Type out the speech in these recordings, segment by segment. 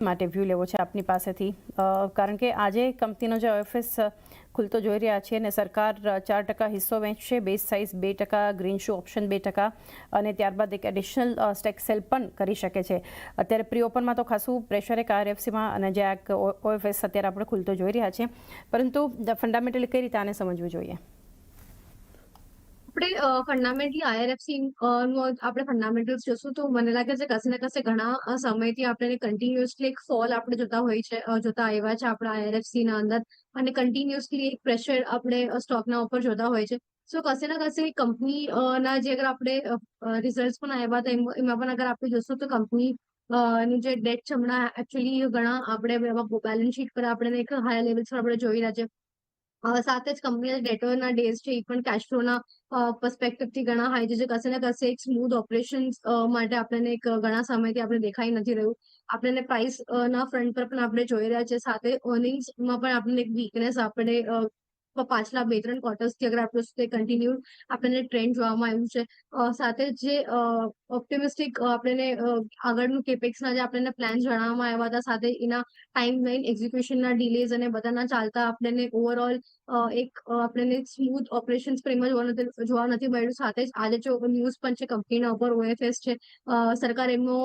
માટે વ્યૂ લેવો છે આપની પાસેથી, કારણ કે આજે કંપનીનો જે ઓએફએસ ખુલતો જોઈ રહ્યા છીએ અને સરકાર 4% હિસ્સો વેચશે, બેઝ સાઇઝ 2%, ગ્રીન શૂ ઓપ્શન 2% અને ત્યારબાદ એક એડિશનલ સ્ટેક સેલ પણ કરી શકે છે. અત્યારે પ્રી ઓપનમાં તો ખાસું પ્રેશર એક આરએફસીમાં અને જે આ ઓએફએસ અત્યારે આપણે ખુલતો જોઈ રહ્યા છીએ, પરંતુ ફંડામેન્ટલી કઈ રીતે આને સમજવું જોઈએ? આપણે ફંડામેન્ટલી આઈઆરએફસી નું આપણે ફંડામેન્ટલ્સ જોશું તો મને લાગે છે કશે ને કશે ઘણા સમયથી આપણે કન્ટિન્યુઅસલી એક ફોલ આપણે જોતા આવ્યા છે આપણા આઈઆરએફસી ના અંદર, અને કન્ટિન્યુઅસલી એક પ્રેશર આપણે સ્ટોકના ઉપર જોતા હોય છે. સો કશે ના કશે કંપની ના જે અગર આપણે રિઝલ્ટ પણ આવ્યા હતા એમાં પણ અગર આપણે જોશું તો કંપની નું જે ડેટ છે હમણાં એકચ્યુઅલી ઘણા આપણે બેલેન્સ શીટ પર આપણે એક હાયર લેવલ્સ પર આપણે જોઈ રહ્યા છે. સાથે જ કંપનીના ડેટરના ડેઝ છે એ પણ કેશ ફ્લોના પર્સપેક્ટિવથી ઘણા હાઈ છે, જે કશે ને કશે એક સ્મૂથ ઓપરેશન્સ માટે આપણને એક ઘણા સમયથી આપણે દેખાઈ નથી રહ્યું. આપણને પ્રાઇસ ના ફ્રન્ટ પર પણ આપણે જોઈ રહ્યા છે, સાથે અર્નિંગ્સમાં પણ આપણને એક વીકનેસ આપણે પાછલા 2-3 ક્વાર્ટર્સથી અગર આપણે કન્ટિન્યુ આપણને ટ્રેન્ડ જોવામાં આવ્યું છે. સાથે જે ઓપ્ટિમિસ્ટિક આપણને આગળનું કેપેક્સના જે આપણને પ્લાન જણાવવામાં આવ્યા હતા, સાથે એના ટાઈમ લાઈન એક્ઝિક્યુશનના ડિલેઝ અને બધાના ચાલતા આપણને ઓવરઓલ એક આપણને સ્મૂથ ઓપરેશન્સ પ્રેમમાં જોવા નથી મળ્યું. સાથે જ આજે જો ન્યૂઝ પણ છે કંપનીના ઉપર ઓએફએસ છે, સરકાર એમનો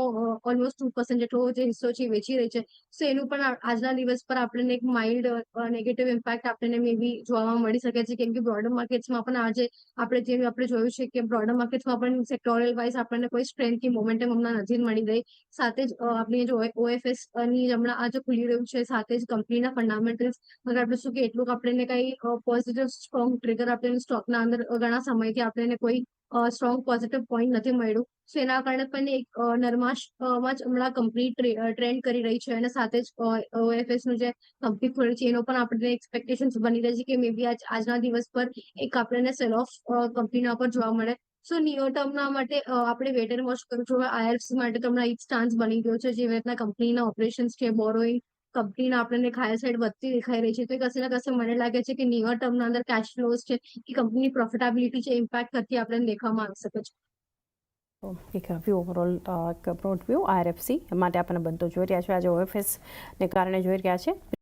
ઓલમોસ્ટ 2% જેટલો જે હિસ્સો છે વેચી રહી છે. સો એનું પણ આજના દિવસ પર આપણને એક માઇલ્ડ નેગેટિવ ઇમ્પેક્ટ આપણને મે બી જોવા મળી શકે છે, કેમ કે બ્રોડર માર્કેટ્સમાં પણ આજે આપણે જોયું છે કે બ્રોડર માર્કેટ્સમાં પણ સેક્ટોરલ વાઇઝ આપણને કોઈ સ્ટ્રેન્થ કે મોમેન્ટમ હમણાં નથી મળી રહી. સાથે જ આપણી જે ઓએફએસ ની હમણાં આજે ખુલી રહ્યું છે, સાથે જ કંપનીના ફંડામેન્ટલ્સ અગર આપણે શું કે એટલું આપણને કઈ પોઝિટિવ સ્ટ્રોંગ ટ્રિગર આપણને સ્ટોકના અંદર ઘણા સમયથી આપણને કોઈ સ્ટ્રોંગ પોઝિટિવ પોઈન્ટ નથી મળ્યું. સો એના કારણે પણ એક નરમાશમાં જ હમણાં કંપની ટ્રેન્ડ કરી રહી છે, અને સાથે જ ઓએફએસ નું જે કંપની ખોલી છે એનો પણ આપણને એક્સપેક્ટેશન્સ બની રહી છે કે મે બી આજના દિવસ પર એક આપણને સેલ ઓફ કંપનીના પર જોવા મળે. સો નિયર ટર્મના માટે આપણે વેટ એન્ડ વોચ કરવું જોઈએ. આઈઆરએફસી માટે તો હમણાં એક સ્ટાન્સ બની ગયો છે, જેવી રીતના કંપનીના ઓપરેશન્સ છે, બોરોઈંગ કંપનીના આપણને હાયર સાઈડ વધતી દેખાઈ રહી છે. તો કશે ને કશે મને લાગે છે કે નિયર ટર્મના અંદર કેશ ફ્લોઝ છે કે કંપનીની પ્રોફિટેબિલિટી છે ઇમ્પેક્ટ થતી આપણને દેખવામાં આવી શકે છે. એક વ્યૂ ઓવરઓલ એક બ્રોડ વ્યૂ આરએફસી માટે આપણને બનતો જોઈ રહ્યા છે, આજે ઓએફએસને કારણે જોઈ રહ્યા છે.